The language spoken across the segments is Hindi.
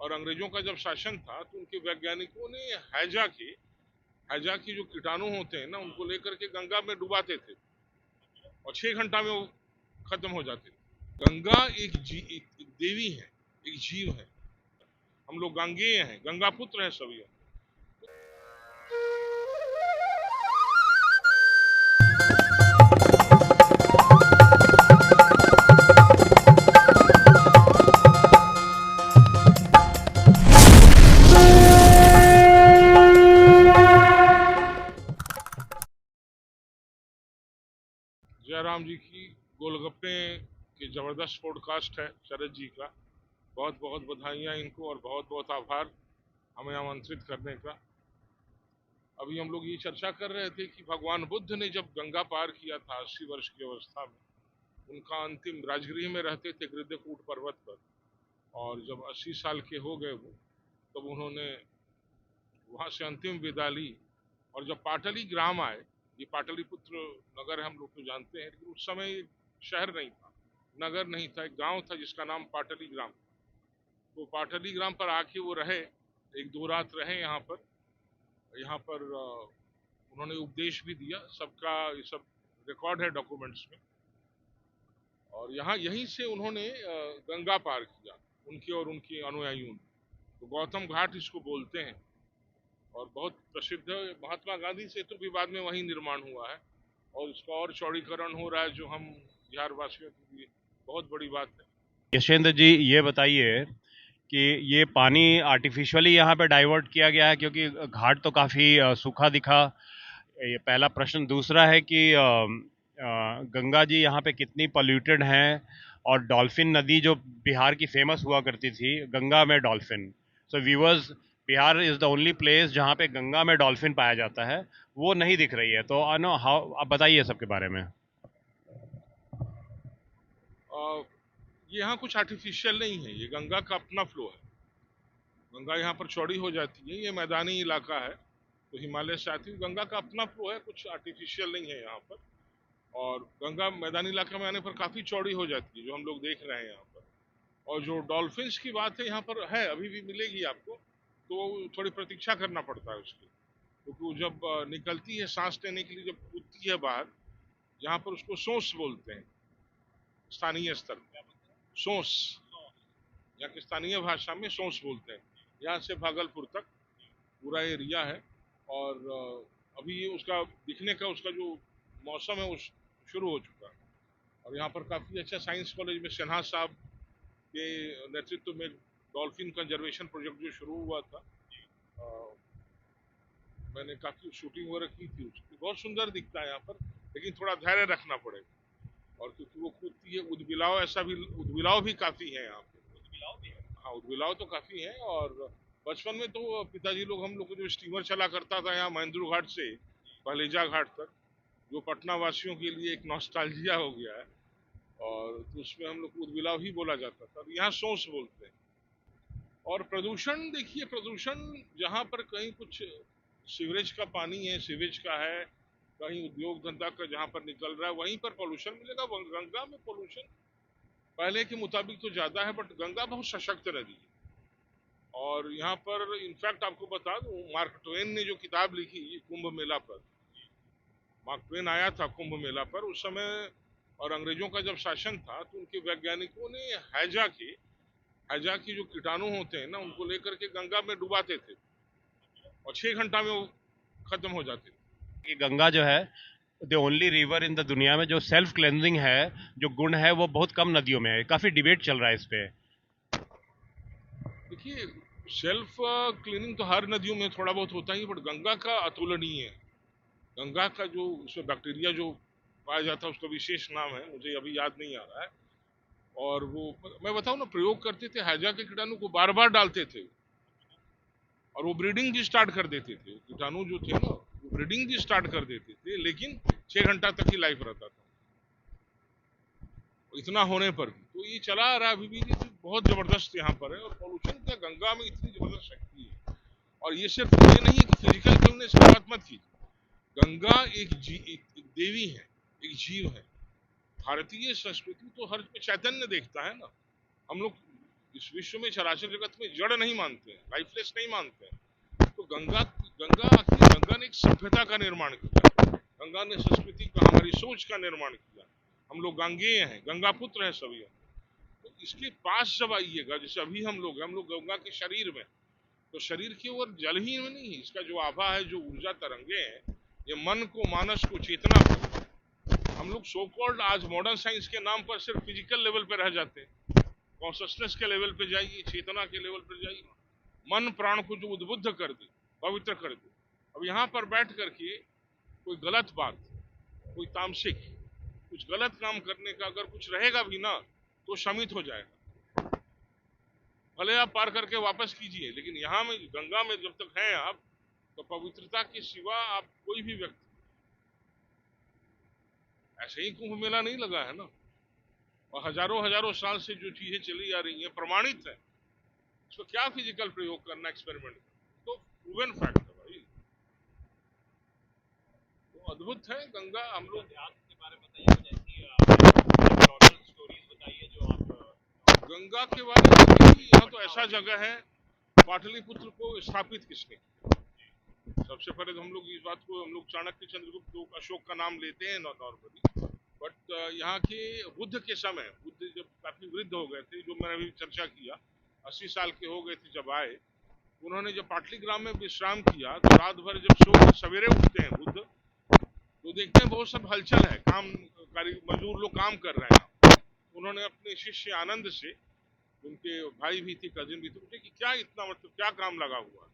और अंग्रेजों का जब शासन था तो उनके वैज्ञानिकों ने हैजा की जो कीटाणु होते हैं ना, उनको लेकर के गंगा में डुबाते थे और 6 घंटा में वो खत्म हो जाते थे। गंगा एक देवी है, एक जीव है। हम लोग गंगेय हैं, गंगा पुत्र हैं सभी। जयराम जी की गोलगप्पे के जबरदस्त पॉडकास्ट है शरद जी का। बहुत बहुत बधाइयाँ इनको और बहुत बहुत आभार हमें आमंत्रित करने का। अभी हम लोग ये चर्चा कर रहे थे कि भगवान बुद्ध ने जब गंगा पार किया था 80 वर्ष की अवस्था में, उनका अंतिम राजगृह में रहते थे गृद्धकूट पर्वत पर, और जब 80 साल के हो गए वो, तब उन्होंने वहाँ से अंतिम विदा ली। और जब पाटली ग्राम आए, ये पाटलिपुत्र नगर हम लोग तो जानते हैं, लेकिन उस समय शहर नहीं था, नगर नहीं था, एक गांव था जिसका नाम पाटली ग्राम। तो पाटली ग्राम पर आके वो रहे, 1-2 रात रहे यहाँ पर। उन्होंने उपदेश भी दिया सबका, ये सब रिकॉर्ड है डॉक्यूमेंट्स में। और यहाँ यहीं से उन्होंने गंगा पार किया, उनके और उनके अनुयायियों ने। तो गौतम घाट इसको बोलते हैं और बहुत प्रसिद्ध है। महात्मा गांधी सेतु भी बाद में वहीं निर्माण हुआ है और उसका और चौड़ीकरण हो रहा है, जो हम बिहार वासियों के लिए बहुत बड़ी बात है। यशेंद्र जी, ये बताइए कि ये पानी आर्टिफिशियली यहाँ पे डाइवर्ट किया गया है, क्योंकि घाट तो काफ़ी सूखा दिखा। ये पहला प्रश्न। दूसरा है कि गंगा जी यहाँ पे कितनी पोल्यूटेड हैं, और डॉल्फिन नदी जो बिहार की फेमस हुआ करती थी, गंगा में dolphin. So viewers, Bihar is the only place जहाँ पे गंगा में डॉल्फिन पाया जाता है, वो नहीं दिख रही है। तो नो हाउ, आप बताइए सबके बारे में। ये यहाँ कुछ आर्टिफिशियल नहीं है, ये गंगा का अपना फ्लो है। गंगा यहाँ पर चौड़ी हो जाती है, ये मैदानी इलाका है तो हिमालय से आती है। गंगा का अपना फ्लो है, कुछ आर्टिफिशियल नहीं है यहाँ पर। और गंगा मैदानी इलाके में आने पर काफ़ी चौड़ी हो जाती है, जो हम लोग देख रहे हैं यहाँ पर। और जो डॉल्फिन्स की बात है, यहाँ पर है, अभी भी मिलेगी आपको, तो थोड़ी प्रतीक्षा करना पड़ता है उसकी, क्योंकि वो जब निकलती है सांस लेने के लिए, जब कूदती है बाहर, यहाँ पर उसको सोंस बोलते हैं स्थानीय स्तर पर। सोंस, यहाँ की स्थानीय भाषा में सोंस बोलते हैं। यहाँ से भागलपुर तक पूरा एरिया है। और अभी ये उसका दिखने का, उसका जो मौसम है वो शुरू हो चुका है। और यहाँ पर काफ़ी अच्छा साइंस कॉलेज में सिन्हा साहब के नेतृत्व में डॉल्फिन कंजर्वेशन प्रोजेक्ट जो शुरू हुआ था, मैंने काफ़ी शूटिंग वगैरह की थी उसकी। बहुत सुंदर दिखता है यहाँ पर, लेकिन थोड़ा धैर्य रखना पड़ेगा। और क्योंकि वो कूदती है, उदबिलाव भी काफ़ी है यहाँ पे। हाँ, उदबिलाव तो काफ़ी है। और बचपन में तो पिताजी लोग हम लोग को जो स्टीमर चला करता था यहाँ महेंद्र घाट से पहलेजा घाट तक, जो पटना वासियों के लिए एक नॉस्टैल्जिया हो गया है, और तो उसमें हम लोग को उदबिलाव ही बोला जाता था। यहाँ सोंस बोलते हैं। और प्रदूषण देखिए, प्रदूषण जहाँ पर कहीं कुछ सीवरेज का पानी है, सीवेज का है, कहीं उद्योग धंधा का जहाँ पर निकल रहा है, वहीं पर पोल्यूशन मिलेगा। गंगा में पोल्यूशन पहले के मुताबिक तो ज़्यादा है, बट गंगा बहुत सशक्त नदी है। और यहाँ पर इनफैक्ट आपको बता दूं, मार्क ट्वेन ने जो किताब लिखी कुंभ मेला पर, मार्क ट्वेन आया था कुंभ मेला पर उस समय, और अंग्रेजों का जब शासन था तो उनके वैज्ञानिकों ने हैजा की जो कीटाणु होते हैं ना, उनको लेकर के गंगा में डुबाते थे और 6 घंटा में वो खत्म हो जाते थे। ये गंगा जो है the only river in the दुनिया में जो सेल्फ क्लेंजिंग है, जो गुण है वो बहुत कम नदियों में है। काफी डिबेट चल रहा है इस पे। देखिए, सेल्फ क्लीनिंग तो हर नदियों में थोड़ा बहुत होता ही, बट गंगा का अतुलनीय है। गंगा का जो उसमें बैक्टीरिया जो पाया जाता है, उसका विशेष नाम है, मुझे अभी याद नहीं आ रहा है। और वो मैं बताऊं ना, प्रयोग करते थे, हैजा के कीटाणु को बार बार डालते थे और वो ब्रीडिंग भी स्टार्ट कर देते थे। कीटाणु जो थे ना, वो ब्रीडिंग भी स्टार्ट कर देते थे, लेकिन 6 घंटा तक ही लाइफ रहता था। इतना होने पर भी तो ये चला आ रहा है अभी भी। तो बहुत जबरदस्त यहाँ पर है। और पॉल्यूशन क्या, गंगा में इतनी जबरदस्त शक्ति है। और ये सिर्फ ये नहीं है कि फिजिकल क्लीननेस की बात मत कीजिए। गंगा एक देवी है, एक जीव है। भारतीय संस्कृति तो हर में चैतन्य देखता है ना। हम लोग इस विश्व में चराचर जगत में जड़ नहीं मानते हैं, लाइफलेस नहीं मानते हैं। तो गंगा गंगा ने एक सभ्यता का निर्माण किया, गंगा ने संस्कृति का, हमारी सोच का निर्माण किया। हम लोग गंगेय हैं, गंगा पुत्र हैं सभी। तो इसके पास जब आइएगा, जैसे अभी हम लोग गंगा के शरीर में, तो शरीर की ओर जल ही में नहीं है, इसका जो आभा है, जो ऊर्जा तरंगे हैं, ये मन को, मानस को, चेतना को, हम लोग सो कॉल्ड आज मॉडर्न साइंस के नाम पर सिर्फ फिजिकल लेवल पे रह जाते हैं। कॉन्शियसनेस के लेवल पे जाइए, चेतना के लेवल पे जाइए, मन प्राण को जो उद्बुद्ध कर दे, पवित्र कर दे। अब यहाँ पर बैठ करके कोई गलत बात, कोई तामसिक, कुछ गलत काम करने का अगर कुछ रहेगा भी ना, तो शमित हो जाएगा। भले आप पार करके वापस कीजिए, लेकिन यहाँ में गंगा में जब तक हैं आप, तो पवित्रता के सिवा आप कोई भी व्यक्ति, ऐसे ही कुंभ मेला नहीं लगा है ना, और हजारों हजारों साल से जो चीजें चली आ रही हैं प्रमाणित है। इसको क्या फिजिकल प्रयोग करना, एक्सपेरिमेंट, तो प्रूवन फैक्ट है भाई। तो अद्भुत है गंगा। हम लोग के बारे में बताइए, स्टोरीज बताइए जो आप गंगा के बारे में। यहाँ तो ऐसा जगह है, पाटलिपुत्र को स्थापित किसने किया? सबसे पहले तो हम लोग इस बात को, हम लोग चाणक्य, चंद्रगुप्त, अशोक का नाम लेते हैं नॉर्मली, बट यहाँ के बुद्ध के समय, बुद्ध जब काफी वृद्ध हो गए थे, जो मैंने अभी चर्चा किया, 80 साल के हो गए थे जब आए, उन्होंने जब पाटलीग्राम में विश्राम किया, तो रात भर जब सो सवेरे उठते हैं बुद्ध, तो देखते हैं बहुत सब हलचल है, काम मजदूर लोग काम कर रहे हैं। उन्होंने अपने शिष्य आनंद से, उनके भाई भी थे, कजिन भी थे, पूछे कि क्या इतना, मतलब क्या काम लगा हुआ है?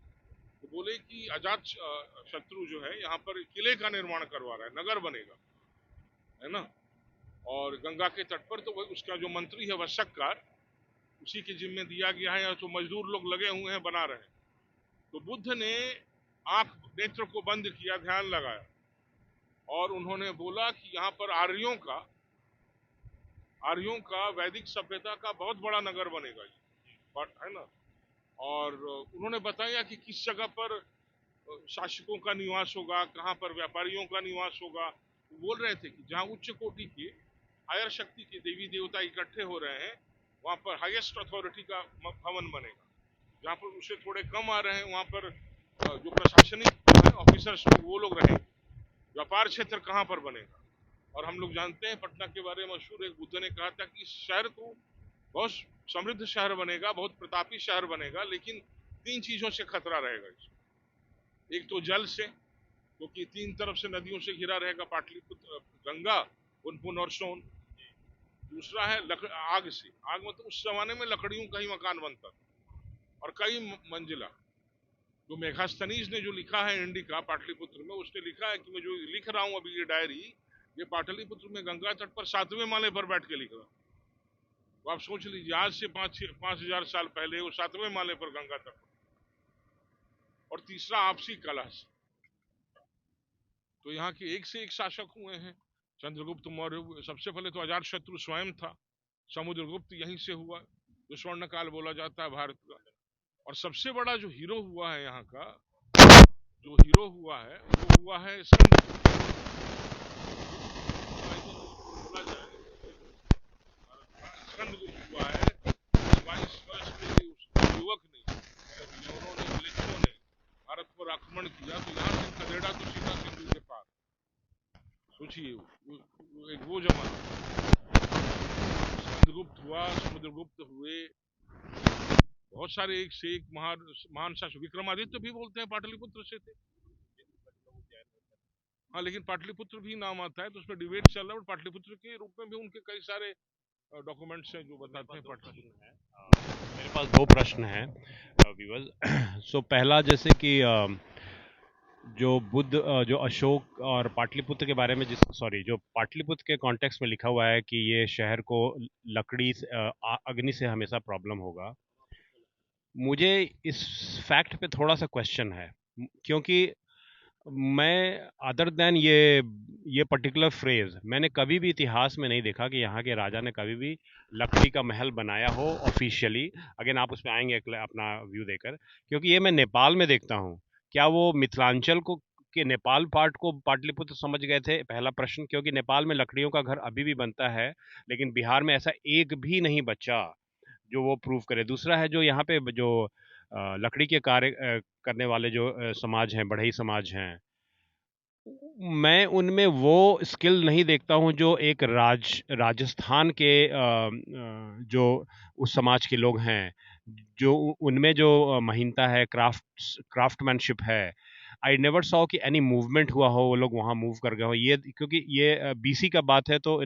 तो बोले कि अजात शत्रु जो है यहाँ पर किले का निर्माण करवा रहा है, नगर बनेगा, है ना, और गंगा के तट पर। तो उसका जो मंत्री है वशक्कार, उसी के जिम्मे दिया गया है, तो मजदूर लोग लगे हुए हैं, बना रहे हैं। तो बुद्ध ने आंख, नेत्र को बंद किया, ध्यान लगाया, और उन्होंने बोला कि यहाँ पर आर्यों का वैदिक सभ्यता का बहुत बड़ा नगर बनेगा, है ना। और उन्होंने बताया कि किस जगह पर शासकों का निवास होगा, कहाँ पर व्यापारियों का निवास होगा। वो बोल रहे थे कि जहाँ उच्च कोटि के, हायर शक्ति के देवी देवता इकट्ठे हो रहे हैं, वहाँ पर हाईएस्ट अथॉरिटी का भवन बनेगा। जहाँ पर उससे थोड़े कम आ रहे हैं, वहाँ पर जो प्रशासनिक ऑफिसर्स वो लोग रहेंगे। व्यापार क्षेत्र कहाँ पर बनेगा? और हम लोग जानते हैं पटना के बारे में मशहूर, एक बुद्ध ने कहा था कि इस शहर को बहुत समृद्ध शहर बनेगा, बहुत प्रतापी शहर बनेगा, लेकिन 3 चीजों से खतरा रहेगा इसमें। एक तो जल से, क्योंकि 3 तरफ से नदियों से घिरा रहेगा पाटलिपुत्र, गंगा, पुनपुन और सोन। दूसरा है आग से, आग मतलब उस जमाने में लकड़ियों का ही मकान बनता था, और कई मंजिला। जो मेघास्थनीज ने जो लिखा है इंडिका पाटलिपुत्र में, उसने लिखा है कि मैं जो लिख रहा हूँ अभी ये डायरी, ये पाटलिपुत्र में गंगा तट पर 7वें माले पर बैठ के लिख रहा हूँ। तो आप सोच लीजिए, आज से 5,000 साल पहले वो 7वें माले पर गंगा तट पर। और तीसरा आपसी कलह। तो यहाँ के एक से एक शासक हुए हैं। चंद्रगुप्त मौर्य, सबसे पहले तो अजात शत्रु स्वयं था, समुद्रगुप्त यहीं से हुआ, जो स्वर्ण काल बोला जाता है भारत का। और सबसे बड़ा जो हीरो हुआ है यहाँ का, जो हीरो हुआ है वो हुआ है स्कंदगुप्त। स्कंदगुप्त हुआ है, 22 वर्ष के उस युवक ने, उन्होंने मिलिट्रियों ने भारत पर आक्रमण किया, तो यहाँ से खदेड़ा तो सीधा सिंधु के पार। सोचिए एक वो जमाना, स्कंदगुप्त हुआ, समुद्रगुप्त हुए, बहुत सारे एक से एक महान शासक। विक्रमादित्य भी बोलते हैं पाटलिपुत्र से थे। हाँ, लेकिन पाटलिपुत्र भी नाम आता है, तो उसमें डिबेट चल रहा है, पाटलिपुत्र के रूप में भी उनके कई सारे डॉक्यूमेंट्स हैं जो बताते हैं पाटलिपुत्र। मेरे पास 2 प्रश्न हैं व्यूअर्स। सो पहला, जैसे कि जो अशोक और पाटलिपुत्र के बारे में, जो पाटलिपुत्र के कॉन्टेक्स्ट में लिखा हुआ है कि ये शहर को लकड़ी से, अग्नि से हमेशा प्रॉब्लम होगा, मुझे इस फैक्ट पे थोड़ा सा क्वेश्चन है, क्योंकि मैं अदर देन ये पर्टिकुलर फ्रेज मैंने कभी भी इतिहास में नहीं देखा कि यहाँ के राजा ने कभी भी लकड़ी का महल बनाया हो ऑफिशियली। अगेन आप उस पर आएंगे अपना व्यू देकर, क्योंकि ये मैं नेपाल में देखता हूँ। क्या वो मिथिलांचल को के नेपाल पार्ट को पाटलिपुत्र समझ गए थे? पहला प्रश्न, क्योंकि नेपाल में लकड़ियों का घर अभी भी बनता है, लेकिन बिहार में ऐसा एक भी नहीं बचा जो वो प्रूव करे। दूसरा है जो यहाँ पे जो लकड़ी के कार्य करने वाले जो समाज हैं, बढ़ई समाज हैं, मैं उनमें वो स्किल नहीं देखता हूँ जो एक राजस्थान के जो उस समाज के लोग हैं, जो उनमें जो महीनता है, क्राफ्टमैनशिप है। आई नेवर सॉ कि एनी मूवमेंट हुआ हो, वो लोग वहाँ मूव कर गए हो। ये क्योंकि ये बीसी का बात है, तो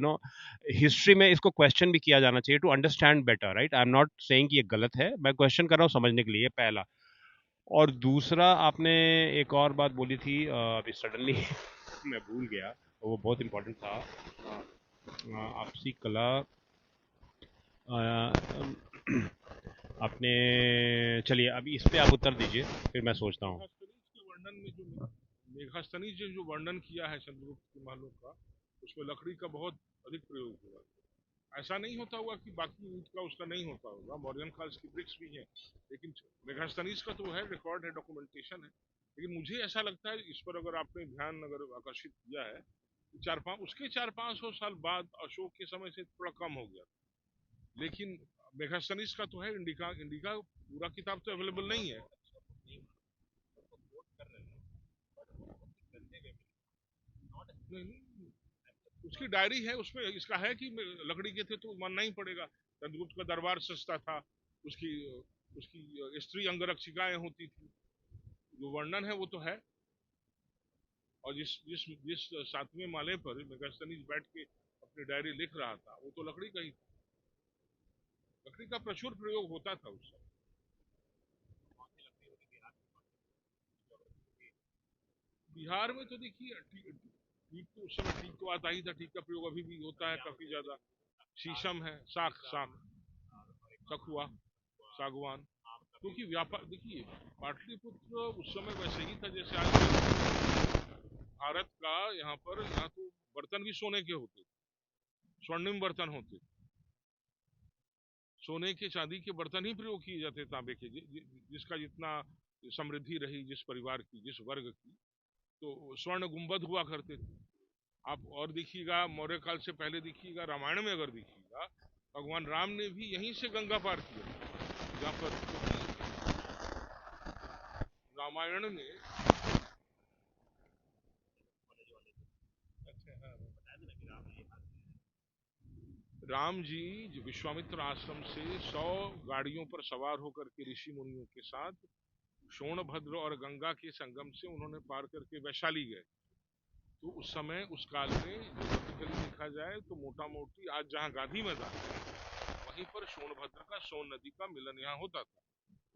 हिस्ट्री में इसको क्वेश्चन भी किया जाना चाहिए to understand better, right. I am not saying कि ये गलत है, मैं क्वेश्चन कर रहा हूँ समझने के लिए, पहला। और दूसरा, आपने एक और बात बोली थी, अभी सडनली मैं भूल गया, वो बहुत इंपॉर्टेंट था। आपसी कला, अ, आपने, चलिए अभी इस पे आप उत्तर दीजिए, फिर मैं सोचता हूँ। मेघास्तनीज के वर्णन में जो मेघास्तनीज ने जो वर्णन किया है चंद्रगुप्त के महलों का, उसमें लकड़ी का बहुत अधिक प्रयोग हुआ। ऐसा नहीं होता हुआ कि बाकी ईंट का उसका नहीं होता होगा, मौर्यन काल की ब्रिक्स भी हैं, लेकिन मेगास्थनीज का तो है, रिकॉर्ड है, डॉक्यूमेंटेशन है। लेकिन मुझे ऐसा लगता है, इस पर अगर आपने ध्यान अगर आकर्षित किया है, कि 400-500 साल बाद अशोक के समय से थोड़ा कम हो गया, लेकिन मेगास्थनीज का तो है। इंडिका इंडिका पूरा किताब तो अवेलेबल नहीं है। नहीं, नहीं, उसकी डायरी है, उसमें इसका है कि लकड़ी के थे तो मानना ही पड़ेगा। चंद्रगुप्त का दरबार सस्ता था, उसकी उसकी स्त्री अंगरक्षिकाएं होती थी, जो वर्णन है वो तो है। और जिस जिस जिस सातवें माले पर मेगास्थनीज बैठ के अपनी डायरी लिख रहा था, वो तो लकड़ी का ही था। लकड़ी का प्रचुर प्रयोग होता था उस समय। बिहार में तो देखिए, ठीक तो उस समय ठीक तो आता ही था, ठीक का प्रयोग अभी भी होता है काफी ज्यादा। शीशम है, साख साख सखुआ, सागवान। क्योंकि व्यापार देखिए, पाटलिपुत्र उस समय वैसे ही था जैसे आज भारत का। यहाँ तो बर्तन भी सोने के होते, स्वर्णिम बर्तन होते, सोने के चांदी के बर्तन ही प्रयोग किए जाते, तांबे के। जिसका जितना समृद्धि रही, जिस परिवार की, जिस वर्ग की, तो स्वर्ण गुंबद हुआ करते थे। आप और देखिएगा, मौर्य काल से पहले देखिएगा, रामायण में अगर देखिएगा, भगवान राम ने भी यहीं से गंगा पार किया, जहाँ पर रामायण में। राम जी विश्वामित्र आश्रम से 100 गाड़ियों पर सवार होकर के ऋषि मुनियों के साथ सोनभद्र और गंगा के संगम से उन्होंने पार करके वैशाली गए। तो उस समय, उस काल में प्रैक्टिकली देखा जाए तो मोटा मोटी आज जहाँ गांधी मैदान है, वहीं पर सोनभद्र का, सोन नदी का मिलन यहाँ होता था,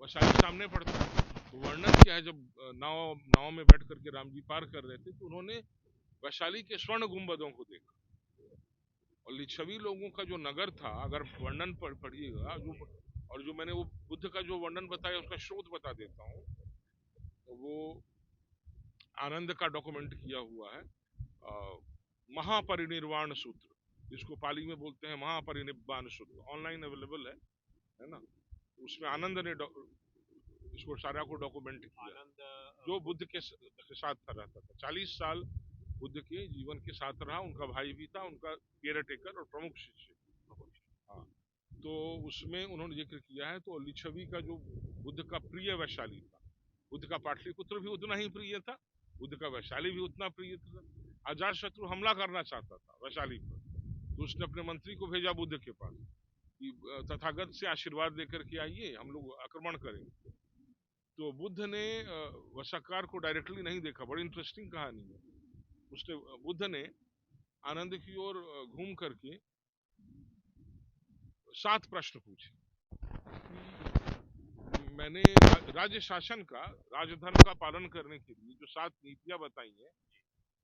वैशाली सामने पड़ता है। तो वर्णन क्या है, जब नाव नाव में बैठ करके राम जी पार कर रहे थे, तो उन्होंने वैशाली के स्वर्ण गुंबदों को देखा। और लिच्छवी लोगों का जो नगर था, अगर वर्णन पढ़िएगा, जो और जो मैंने वो बुद्ध का जो वर्णन बताया, उसका स्रोत बता देता हूँ। तो वो आनंद का डॉक्यूमेंट किया हुआ है, महापरिनिर्वाण सूत्र, जिसको पाली में बोलते हैं महापरिनिर्वाण सूत्र, ऑनलाइन अवेलेबल है ना। उसमें आनंद ने इसको सारा को डॉक्यूमेंट किया, जो बुद्ध के साथ रहता था 40 साल, बुद्ध के जीवन के साथ रहा। उनका भाई भी था, उनका केयर टेकर और प्रमुख शिष्य। हाँ, तो उसमें उन्होंने जिक्र किया है। तो लिच्छवी का जो बुद्ध का प्रिय वैशाली था, बुद्ध का पाटलिपुत्र भी उतना ही प्रिय था, बुद्ध का वैशाली भी उतना प्रिय था। अजात शत्रु हमला करना चाहता था वैशाली पर, तो उसने अपने मंत्री को भेजा बुद्ध के पास कि तथागत से आशीर्वाद लेकर के आइए, हम लोग आक्रमण करेंगे। तो बुद्ध ने वसाकार को डायरेक्टली नहीं देखा, बड़ी इंटरेस्टिंग कहानी है। उसने बुद्ध ने आनंद की ओर घूम करके 7 प्रश्न पूछे। मैंने राज्य शासन का, राजधर्म का पालन करने के लिए जो 7 नीतियां बताई हैं,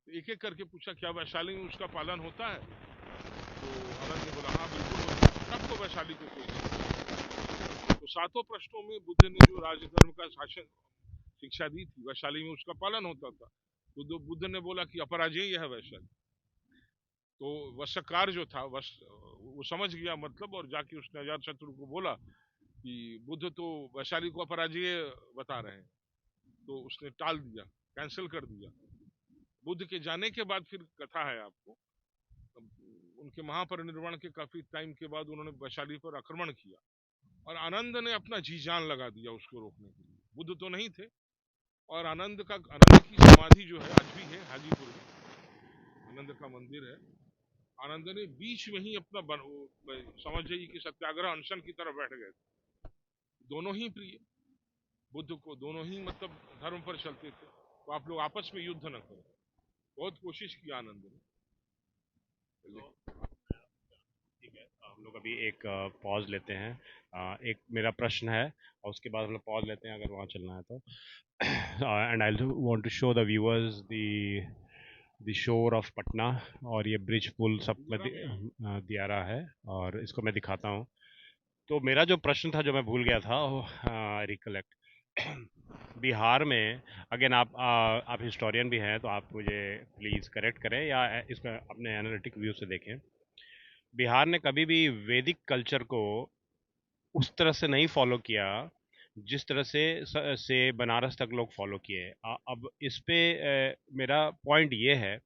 तो एक एक करके पूछा, क्या वैशाली में उसका पालन होता है? तो आनंद ने बोला, हाँ बिल्कुल होता है, तब तो वैशाली को कोई नहीं। तो 7 प्रश्नों में बुद्ध ने जो राजधर्म का शासन शिक्षा दी थी, वैशाली में उसका पालन होता था। तो बुद्ध ने बोला कि अपराजेय है वैशाली। तो वशकार जो था, वो समझ गया मतलब, और जाके उसने अजात शत्रु को बोला कि बुद्ध तो वैशाली को अपराजेय बता रहे हैं। तो उसने टाल दिया, कैंसिल कर दिया। बुद्ध के जाने के बाद फिर कथा है आपको, उनके महापरिनिर्वाण के काफी टाइम के बाद उन्होंने वैशाली पर आक्रमण किया, और आनंद ने अपना जी जान लगा दिया उसको रोकने के लिए। बुद्ध तो नहीं थे, और आनंद की समाधि जो है आज भी है हाजीपुर में, आनंद का मंदिर है। आनंद ने बीच में ही अपना समझ जाइए कि सत्याग्रह अनशन की तरफ बैठ गए। दोनों ही प्रिय बुद्ध को, दोनों ही मतलब धर्म पर चलते थे, तो आप लोग आपस में युद्ध न करें। बहुत कोशिश की आनंद ने। ठीक है, हम लोग अभी एक पॉज लेते हैं। एक मेरा प्रश्न है और उसके बाद हम लोग पॉज लेते हैं अगर वहाँ चलना है तो। And I want to show the viewers the shore of Patna, और ये ब्रिज पुल सब में दिया रहा है और इसको मैं दिखाता हूँ। तो मेरा जो प्रश्न था जो मैं भूल गया था वो रिकलेक्ट। बिहार में, अगेन आप हिस्टोरियन भी हैं तो आप मुझे प्लीज़ करेक्ट करें या इसमें अपने एनालिटिक व्यू से देखें। बिहार ने कभी भी वैदिक कल्चर को उस तरह से नहीं फॉलो किया जिस तरह से बनारस तक लोग फॉलो किए। अब इस पे मेरा पॉइंट ये है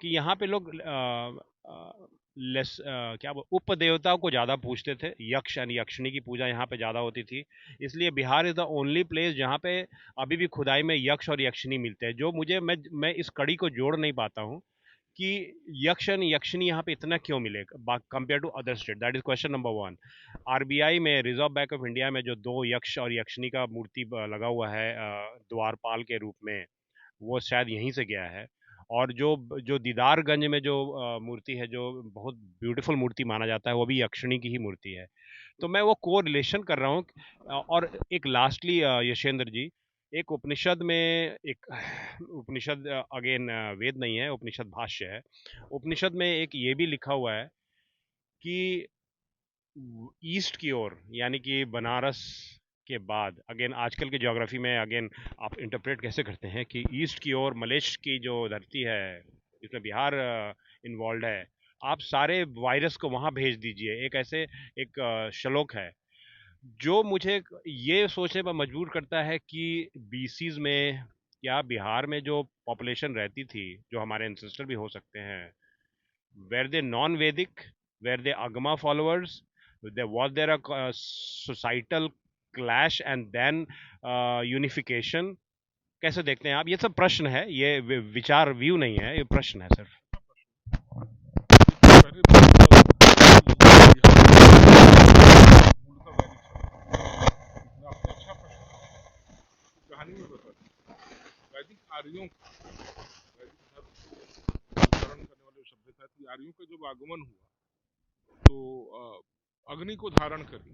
कि यहाँ पे लोग क्या उप देवताओं को ज़्यादा पूजते थे। यक्ष यानी यक्षिणी की पूजा यहाँ पे ज़्यादा होती थी, इसलिए Bihar is the only place जहाँ पे अभी भी खुदाई में यक्ष और यक्षिणी मिलते हैं। जो मैं इस कड़ी को जोड़ नहीं पाता हूँ कि यक्ष और यक्षिणी यहाँ पे इतना क्यों मिले compare to other state. That is question number 1। RBI में, रिजर्व बैंक ऑफ इंडिया में जो 2 यक्ष और यक्षिणी का मूर्ति लगा हुआ है द्वारपाल के रूप में, वो शायद यहीं से गया है। और जो जो दीदारगंज में जो मूर्ति है, जो बहुत ब्यूटीफुल मूर्ति माना जाता है, वो भी यक्षिणी की ही मूर्ति है। तो मैं वो को रिलेशन कर रहा हूँ। और एक लास्टली यशेंद्र जी, एक उपनिषद में, एक उपनिषद अगेन वेद नहीं है, उपनिषद भाष्य है। उपनिषद में एक ये भी लिखा हुआ है कि ईस्ट की ओर, यानी कि बनारस के बाद, अगेन आजकल के ज्योग्राफी में अगेन आप इंटरप्रेट कैसे करते हैं कि ईस्ट की ओर मलेश की जो धरती है जिसमें बिहार इन्वॉल्व है, आप सारे वायरस को वहाँ भेज दीजिए। एक ऐसे एक श्लोक है जो मुझे ये सोचने पर मजबूर करता है कि बीसीज में या बिहार में जो पॉपुलेशन रहती थी, जो हमारे एंसेस्टर भी हो सकते हैं, were they non-Vedic, were they Agama followers, was there a societal clash and then unification? कैसे देखते हैं आप? ये सब प्रश्न है, ये विचार व्यू नहीं है, ये प्रश्न है सर। कहानी में बता, वैदिक आर्यों, वैदिक धर्म अनुसरण करने वाले सभ्यता थी, आर्यों का जब आगमन हुआ तो अग्नि को धारण करी।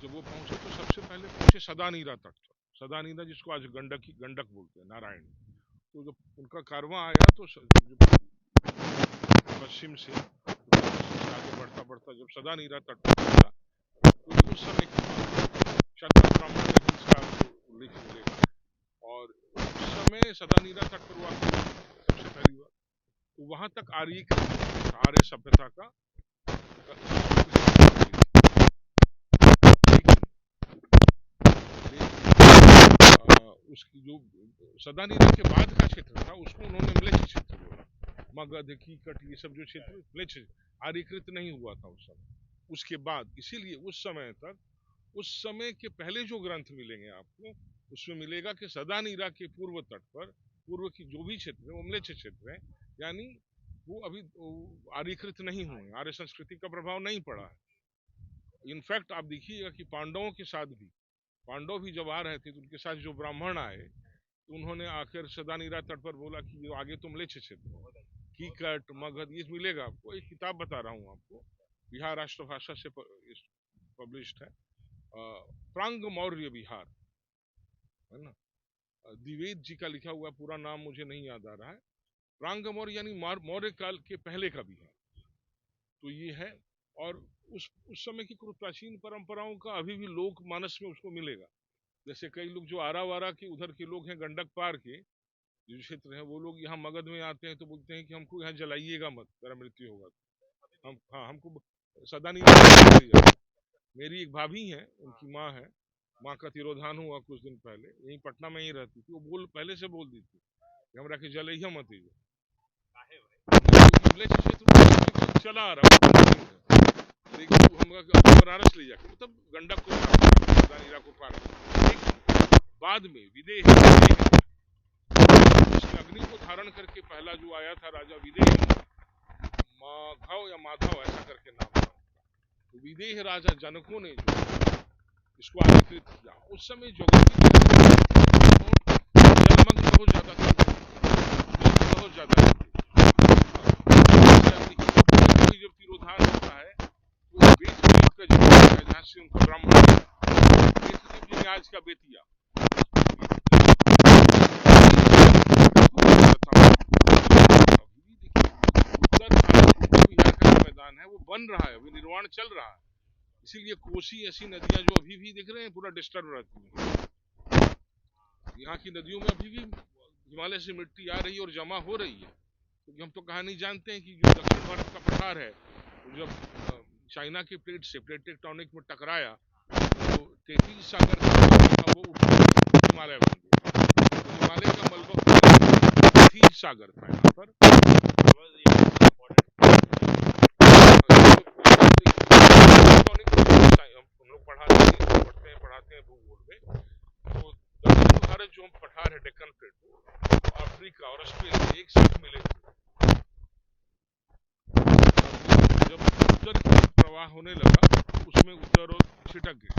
जब वो पहुंचे तो सबसे पहले पहुंचे सदानीरा तट पर। सदानीरा जिसको आज गंडक बोलते हैं, नारायण। तो जब उनका कारवां आया तो पश्चिम से आगे बढ़ता बढ़ता जब सदानीरा तट पर पहुंचा तो उस समय क्षत्र ब्राह्मण में भी इसका उल्लेख मिलेगा। और उस समय सदानीरा तट पर हुआ सबसे पहली बार, तो वहां तक आर्य सभ्यता का उसकी जो सदानीरा के बाद का क्षेत्र था उसको उन्होंने म्लेच्छ क्षेत्र बोला। मगध, कीकट, ये सब जो क्षेत्र म्लेच्छ, आर्यकृत नहीं हुआ था उस समय। उसके बाद इसीलिए उस समय तक, उस समय के पहले जो ग्रंथ मिलेंगे आपको, उसमें मिलेगा कि सदानीरा के पूर्व तट पर, पूर्व की जो भी क्षेत्र है वो म्लेच्छ क्षेत्र है, यानी वो अभी आर्यकृत नहीं हुए, आर्य संस्कृति का प्रभाव नहीं पड़ा है। इनफैक्ट आप देखिएगा कि पांडवों के साथ भी, पांडव भी जब आ रहे थे तो उनके साथ जो ब्राह्मण आए तो उन्होंने आकर सदानीरा तट पर बोला कि आगे तुम म्लेच्छ क्षेत्र, कीकट, मगध, ये मिलेगा आपको। एक किताब बता रहा हूँ आपको, बिहार राष्ट्रभाषा से पब्लिश्ड है, प्रांग मौर्य बिहार, है ना। द्विवेद जी का लिखा हुआ, पूरा नाम मुझे नहीं याद आ रहा है। प्रांग मौर्य यानी मौर्य काल के पहले का बिहार, तो ये है। और उस समय की कुछ प्राचीन परंपराओं का अभी भी लोक मानस में उसको मिलेगा। जैसे कई लोग जो आरा वारा के उधर के लोग हैं, गंडक पार के जो क्षेत्र हैं, वो लोग यहाँ मगध में आते हैं तो बोलते हैं कि हमको यहाँ जलाइएगा मत, मेरा मृत्यु होगा तो। हमको सदानीरा। मेरी एक भाभी है, उनकी माँ है, माँ का तिरोधान हुआ कुछ दिन पहले, यहीं पटना में ही रहती थी। वो पहले से बोल दी थी कि हमरा के जलैया मत चला आ रहा लेकिन वो हम बनारस ले जाके मतलब गंडक को पार नीरा को पार, लेकिन बाद में विदेह उस अग्नि को धारण करके पहला जो आया था राजा विदेह, माधव या माधव ऐसा करके नाम था, तो विदेह राजा जनकों ने जो इसको अधिकृत किया। उस समय ज्योग्राफी जलमग्न बहुत ज्यादा था, बहुत ज्यादा जब तिरोधान होता है तो बेत का जहाँ से उनका ब्राह्मण आज का बेतिया मैदान है वो बन रहा है, अभी निर्माण चल रहा है, इसीलिए कोसी ऐसी नदियां जो अभी भी दिख रहे हैं पूरा डिस्टर्ब रहती हैं। यहाँ की नदियों में अभी भी हिमालय से मिट्टी आ रही है और जमा हो रही है, क्योंकि हम तो कहानी जानते हैं कि जो दक्षिण भारत का पठार है जब चाइना के प्लेट से प्लेट टेक्टोनिक में टकराया तो तेतीस सागर वो हिमालय बन गया, तो हिमालय का मलबा तेतीस सागर था यहाँ पर। हम लोग पढ़ाते हैं भूगोल में, तो दक्षिण भारत जो हम पठार है डेक्कन प्लेट, अफ्रीका और ऑस्ट्रेलिया एक साथ मिले थे। जब उत्तर की प्रवाह होने लगा उसमें उत्तर और छिटक गए,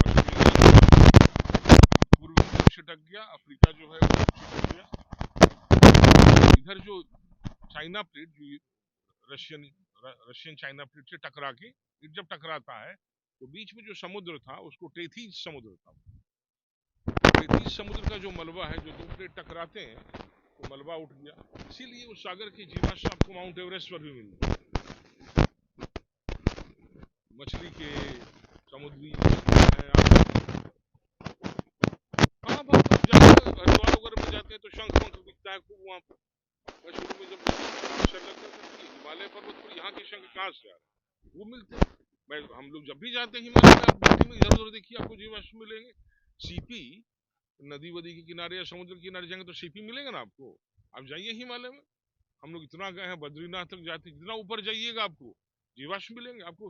पूर्वी तरफ छिटक गया, अफ्रीका जो है वो छिटक गया। इधर जो चाइना प्लेट जो रशियन चाइना प्लेट से टकरा के जब टकराता है तो बीच में जो समुद्र था उसको टेथीज समुद्र था। टेथीज समुद्र का जो मलबा है, जो दो प्लेट टकराते हैं तो मलबा उठ गया, इसीलिए उस सागर के जीवाश्म आपको माउंट एवरेस्ट पर भी मिलते हैं। मछली के समुद्री हाँ बहुत हरिद्वार वगैरह में जाते हैं तो शंख पंख दिखता है खूब वहाँ पर। शुरू में जब हिमालय पर्वत पर यहाँ के शंख कहाँ से आ रहे वो मिलते हैं। मैं हम लोग जब भी जाते हैं हिमालय में, आप मिट्टी में इधर उधर देखिए आपको जीवाश्म मिलेंगे। सीपी नदी वदी के किनारे या समुद्र के किनारे जाएंगे तो सीपी मिलेगा ना आपको। आप जाइए हिमालय में, हम लोग इतना गए हैं, बद्रीनाथ तक जाते, जितना ऊपर जाइएगा आपको जीवाश्म मिलेंगे, आपको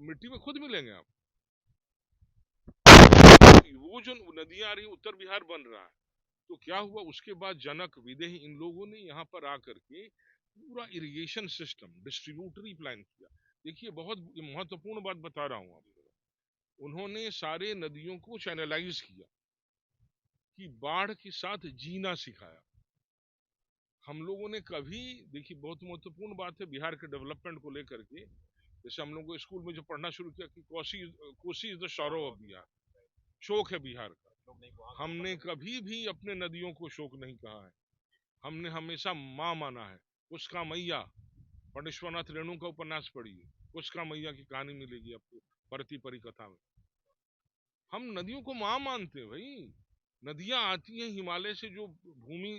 मिट्टी में खुद मिलेंगे आप। वो जो नदियां आ रही उत्तर बिहार बन रहा है, तो क्या हुआ उसके बाद जनक विदेह इन लोगों ने यहाँ पर आकर के पूरा इरिगेशन सिस्टम डिस्ट्रीब्यूटरी प्लान किया। देखिए बहुत महत्वपूर्ण बात बता रहा हूँ आपको, उन्होंने सारे नदियों को चैनलाइज किया कि बाढ़ के साथ जीना सिखाया। हम लोगों ने कभी, देखिए बहुत महत्वपूर्ण बात है बिहार के डेवलपमेंट को लेकर के, जैसे हम लोगों को स्कूल में जो पढ़ना शुरू किया कि Kosi is the sorrow of Bihar, शोक है बिहार का। हमने कभी भी अपने नदियों को शोक नहीं कहा है, हमने हमेशा माँ माना है। उसका मैया, पंडित रेणु का उपन्यास पढ़िए, उसका मैया की कहानी मिलेगी आपको परती परी कथा में। हम नदियों को माँ मानते हैं भाई। नदियां आती हैं हिमालय से, जो भूमि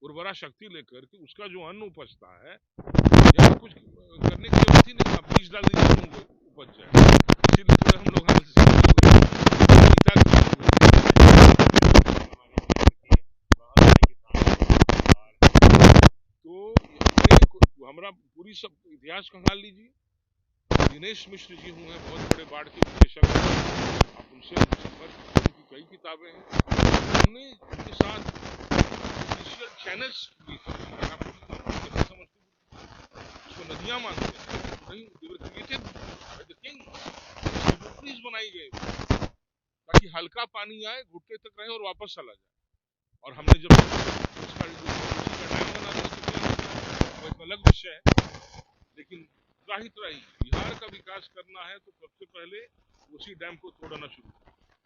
उर्वरा शक्ति लेकर के उसका जो अन्न उपजता है, या कुछ करने की जरूरत ही नहीं, आप बीज डाल दीजिए उपज जाए। इसीलिए थोड़ा हम लोग तो हमारा पूरी सब इतिहास खंगाल लीजिए। दिनेश मिश्र जी हुए हैं बहुत बड़े बाढ़ के विशेषज्ञ, आप उनसे संपर्क, उनकी कई किताबें हैं, हमने उनके साथ चैनल्स उसको नदियां मानते हैं, बनाई गई ताकि हल्का पानी आए, घुटने तक रहे और वापस चला जाए। और हमने जब उसका डैम बना दिया वो एक अलग विषय है, लेकिन त्राही बिहार का विकास करना है तो सबसे पहले उसी डैम को तोड़ना शुरू,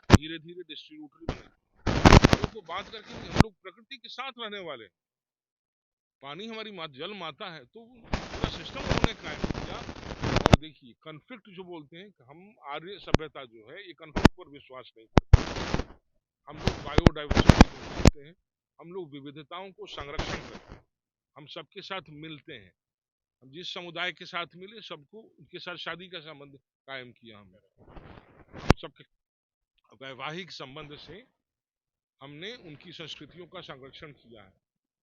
धीरे धीरे डिस्ट्रीब्यूटरी बनाए को बात करके। हम लोग प्रकृति के साथ रहने वाले, पानी हमारी जल माता है, तो पूरा सिस्टम उन्होंने कायम किया। और देखिए कन्फ्लिक्ट जो बोलते हैं, हम आर्य सभ्यता जो है ये कन्फ्लिक्ट पर विश्वास नहीं करते। हम लोग बायोडाइवर्सिटी को मानते हैं, हम लोग विविधताओं को संरक्षण करते हैं, हम सबके साथ मिलते हैं। हम जिस समुदाय के साथ मिले सबको उनके साथ शादी का संबंध कायम किया। हमने सबके वैवाहिक संबंध से हमने उनकी संस्कृतियों का संरक्षण किया है।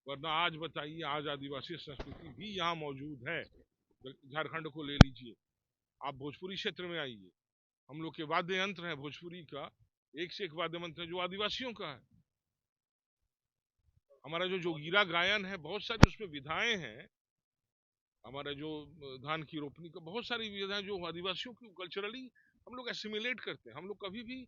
वरना आज बताइए, आज आदिवासी संस्कृति भी यहाँ मौजूद है। झारखंड को ले लीजिए, आप भोजपुरी क्षेत्र में आइए, हम लोग के वाद्य यंत्र है भोजपुरी का, एक से एक वाद्य मंत्र है जो आदिवासियों का है। हमारा जो जोगीरा गायन है, बहुत सारी उसमें विधाएं हैं। हमारा जो धान की रोपनी का बहुत सारी विधाएं जो आदिवासियों की कल्चरली हम लोग एसिमिलेट करते हैं। हम लोग कभी भी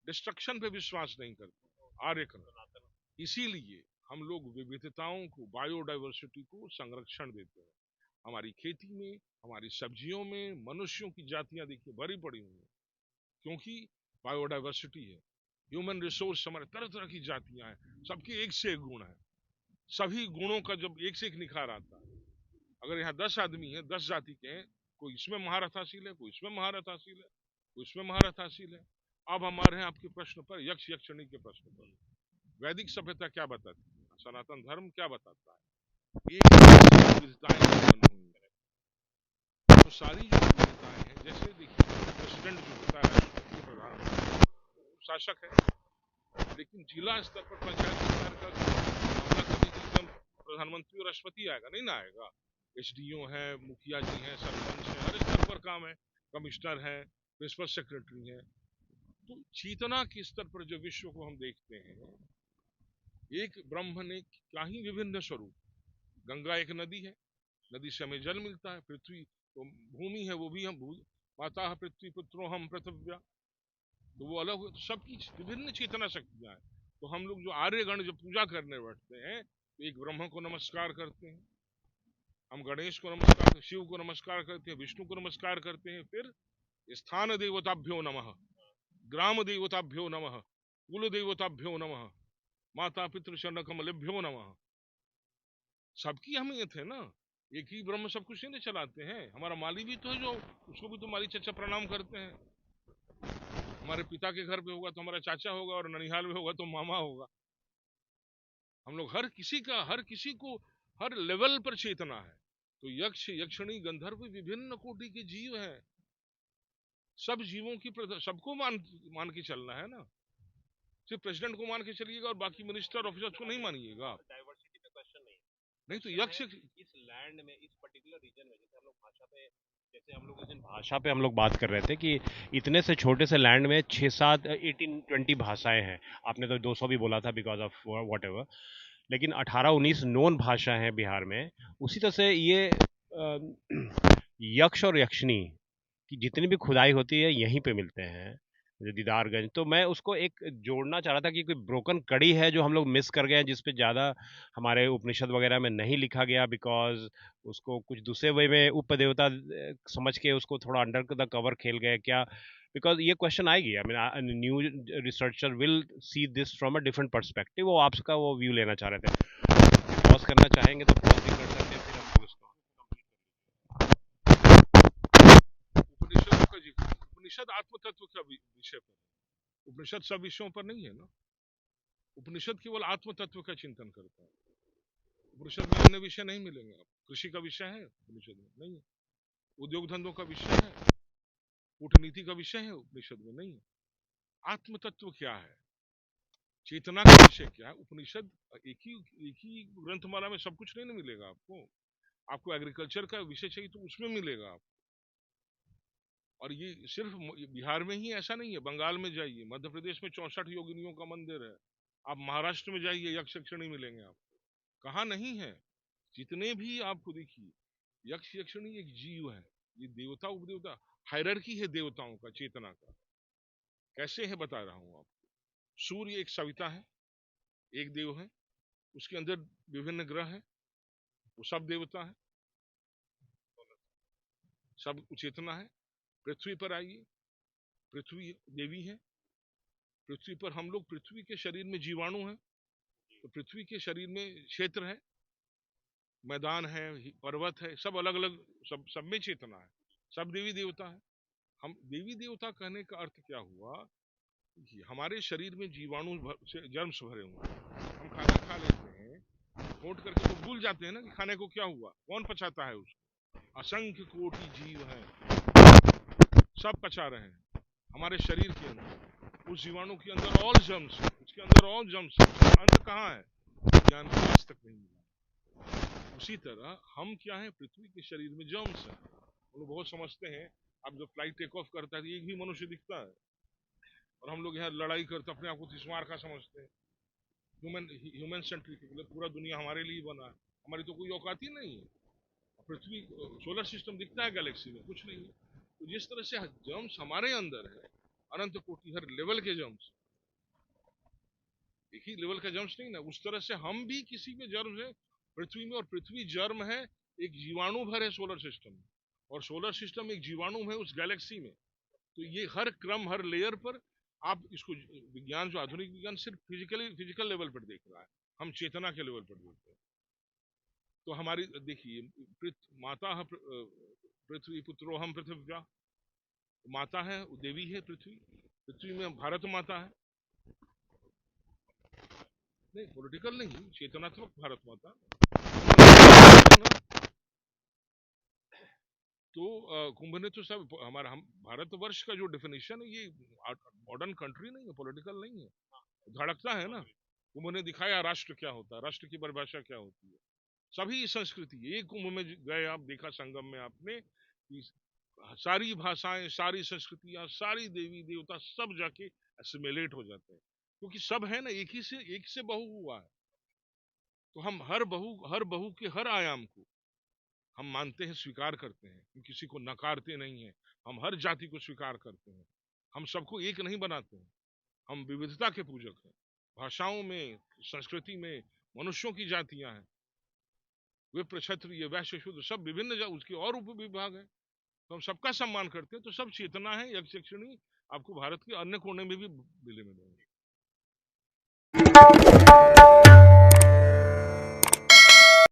डिस्ट्रक्शन पे विश्वास नहीं करते, आर्य करते। इसीलिए हम लोग विविधताओं को, बायोडाइवर्सिटी को संरक्षण देते हैं। हमारी खेती में, हमारी सब्जियों में मनुष्यों की जातियां देखिए भरी पड़ी हुई हैं, क्योंकि बायोडाइवर्सिटी है। ह्यूमन रिसोर्स, हमारे तरह तरह की जातियां हैं, सबके एक से एक गुण है। सभी गुणों का जब एक से एक निखार आता है, अगर यहाँ 10 आदमी हैं, 10 जाति के हैं, कोई इसमें महारथ हासिल है, कोई इसमें महारथ हासिल है, कोई इसमें महारथ हासिल है। अब हमारे हैं आपके प्रश्न पर, यक्ष यक्षिणी के प्रश्न पर। वैदिक सभ्यता क्या बताती है, सनातन धर्म क्या बताता है? एक विविधताएं उत्पन्न हुई है। तो सारी जो विविधताएं हैं, जैसे देखिए प्रेसिडेंट जो होता है, राष्ट्रपति प्रधान शासक है, लेकिन जिला स्तर पर पंचायत सरकार का मामला करने के लिए प्रधानमंत्री और राष्ट्रपति आएगा नहीं ना आएगा। एसडीओ है, मुखिया जी हैं, सरपंच है, हर स्तर पर काम है, कमिश्नर है, प्रिंसिपल सेक्रेटरी है। तो चेतना के स्तर पर जो विश्व को हम देखते हैं, एक ब्रह्म ने क्या ही विभिन्न स्वरूप। गंगा एक नदी है, नदी से हमें जल मिलता है। पृथ्वी तो भूमि है, वो भी हम माता पृथ्वी पुत्रो हम पृथव्या, तो वो अलग। सबकी विभिन्न चेतना शक्तियां हैं। तो हम लोग जो आर्यगण जो पूजा करने बैठते हैं, तो एक ब्रह्म को नमस्कार करते हैं, हम गणेश को नमस्कार, शिव को नमस्कार करते हैं, विष्णु को नमस्कार करते हैं, फिर स्थान देवताभ्यो नमः, ग्राम देवताभ्यो नमः, कुल देवताभ्यो नमः, माता पितृ शरण कमलेभ्यो नमः। सबकी अहमियत है ना, एक ही ब्रह्म सब कुछ नहीं चलाते हैं। हमारा माली भी तो है, जो उसको भी तो माली चाचा प्रणाम करते हैं। हमारे पिता के घर पे होगा तो हमारा चाचा होगा, और ननिहाल में होगा तो मामा होगा। हम लोग हर किसी को हर लेवल पर चेतना है। तो यक्ष यक्षिणी गंधर्व विभिन्न कोटि के जीव हैं। सब जीवों की सबको मान के चलना है ना। सिर्फ प्रेसिडेंट को मान के चलिएगा और बाकी मिनिस्टर ऑफिसर्स को नहीं मानिएगा। डाइवर्सिटी पे क्वेश्चन नहीं है। नहीं तो यक्ष इस लैंड में, इस पर्टिकुलर रीजन में, जैसे हम लोग भाषा पे हम लोग बात कर रहे थे कि इतने से छोटे से लैंड में 6-7 18-20 भाषाएं हैं। आपने तो 200 भी बोला था बिकॉज ऑफ वॉट एवर, लेकिन 18-19 नोन भाषा हैं बिहार में। उसी तरह से ये यक्ष और यक्षिणी की जितनी भी खुदाई होती है यहीं पे मिलते हैं, जो दीदारगंज। तो मैं उसको एक जोड़ना चाह रहा था कि कोई ब्रोकन कड़ी है जो हम लोग मिस कर गए हैं, जिस पे ज़्यादा हमारे उपनिषद वगैरह में नहीं लिखा गया, बिकॉज उसको कुछ दूसरे वे में उपदेवता समझ के उसको थोड़ा अंडर द कवर खेल गए क्या? बिकॉज ये क्वेश्चन आएगी, I mean new researcher will see this from a different perspective. वो आपका वो व्यू लेना चाह रहे थे। पॉज करना चाहेंगे तो पॉज भी कर सकते हैं, फिर हम लोग इसको उपनिषदों का जिक्र, उपनिषद आत्म तत्व का विषय पर, उपनिषद सब विषयों पर नहीं है ना। उपनिषद केवल आत्म तत्व का चिंतन करता है। उपनिषद में अन्य विषय नहीं मिलेंगे। आप कृषि का विषय है उपनिषद में नहीं है, उद्योग धंधों का विषय है, कूटनीति का विषय है उपनिषद में नहीं है। आत्म तत्व क्या है, चेतना का विषय क्या है? उपनिषद एक ही ग्रंथमाला में सब कुछ नहीं मिलेगा आपको। आपको एग्रीकल्चर का विषय चाहिए तो उसमें मिलेगा आपको। और ये सिर्फ बिहार में ही ऐसा नहीं है, बंगाल में जाइए, मध्य प्रदेश में 64 योगिनियों का मंदिर है। आप महाराष्ट्र में जाइए, यक्ष यक्षिणी मिलेंगे आपको। कहाँ नहीं है? जितने भी आपको देखिए, यक्ष यक्षिणी एक जीव है, ये देवता उपदेवता हायरार्की है देवताओं का, चेतना का। कैसे है बता रहा हूं आपको। सूर्य एक सविता है, एक देव है, उसके अंदर विभिन्न ग्रह हैं, वो सब देवता है, सब चेतना है। पृथ्वी पर आइए, पृथ्वी देवी है। पृथ्वी पर हम लोग, पृथ्वी के शरीर में जीवाणु हैं, तो पृथ्वी के शरीर में क्षेत्र है, मैदान है, पर्वत है, सब अलग अलग, सब में चेतना है, सब देवी देवता है। हम देवी देवता कहने का अर्थ क्या हुआ कि हमारे शरीर में जीवाणु से जर्म्स भरे हुए हैं। हम खाना खा लेते हैं, फोड़ करके तो भूल जाते हैं ना कि खाने को क्या हुआ, कौन पचाता है उसको। असंख्य कोटि जीव हैं, सब पचा रहे हैं हमारे शरीर के अंदर। उस जीवाणु के अंदर ऑल जर्म्स, उसके अंदर ऑल जर्म्स, अंत कहाँ है, ज्ञान को आज तक नहीं मिला। उसी तरह हम क्या है, पृथ्वी के शरीर में जर्म्स हैं। हम लोग बहुत समझते हैं अब जब फ्लाइट टेक ऑफ करता है तो एक भी मनुष्य दिखता है, और हम लोग यहाँ लड़ाई करते अपने आप को तिस्मार का समझते हैं। ह्यूमन सेंट्रिक, मतलब पूरा दुनिया हमारे लिए बना है, हमारी तो कोई औकात ही नहीं है। पृथ्वी, सोलर सिस्टम दिखता है गैलेक्सी में, कुछ नहीं है। तो जिस तरह से जर्म्स हमारे अंदर है, अनंत कोटि हर लेवल के जर्म्स, एक ही लेवल का जर्म्स नहीं ना, उस तरह से हम भी किसी में जर्म है पृथ्वी में, और पृथ्वी जर्म है, एक जीवाणु भर है सोलर सिस्टम में, और सोलर सिस्टम एक जीवाणु है उस गैलेक्सी में। तो ये हर क्रम, हर लेयर पर आप इसको, विज्ञान जो आधुनिक विज्ञान सिर्फ फिजिकल लेवल पर देख रहा है, हम चेतना के लेवल पर देखते हैं। तो हमारी देखिए, माता पृथ्वी पुत्रो हम पृथ्व्या, माता है, देवी है पृथ्वी, पृथ्वी में भारत माता है, नहीं पॉलिटिकल नहीं, चेतनात्मक भारत माता। तो कुंभ ने तो सब हमारा, हम भारतवर्ष का जो डेफिनेशन है, ये मॉडर्न कंट्री नहीं है, पॉलिटिकल नहीं है, धड़कता है ना। कुंभ ने दिखाया राष्ट्र क्या होता है, राष्ट्र की परिभाषा क्या होती है। सभी संस्कृति, एक कुंभ में गए आप, देखा संगम में आपने कि सारी भाषाएं, सारी संस्कृतियां, सारी देवी देवता सब जाके एसिमिलेट हो जाते हैं, क्योंकि सब है ना, एक से बहु हुआ है। तो हम हर बहू के हर आयाम को हम मानते हैं, स्वीकार करते हैं, हम किसी को नकारते नहीं हैं, हम हर जाति को स्वीकार करते हैं, हम सबको एक नहीं बनाते हैं, हम विविधता के पूजक हैं। भाषाओं में, संस्कृति में मनुष्यों की जातियां हैं, विप्र क्षत्रिय वैश्य शूद्र सब विभिन्न उसके और उप विभाग है, तो हम सबका सम्मान करते हैं। तो सब चेतना है, यक्षिणी आपको भारत के अन्य कोने में भी मिलेंगे।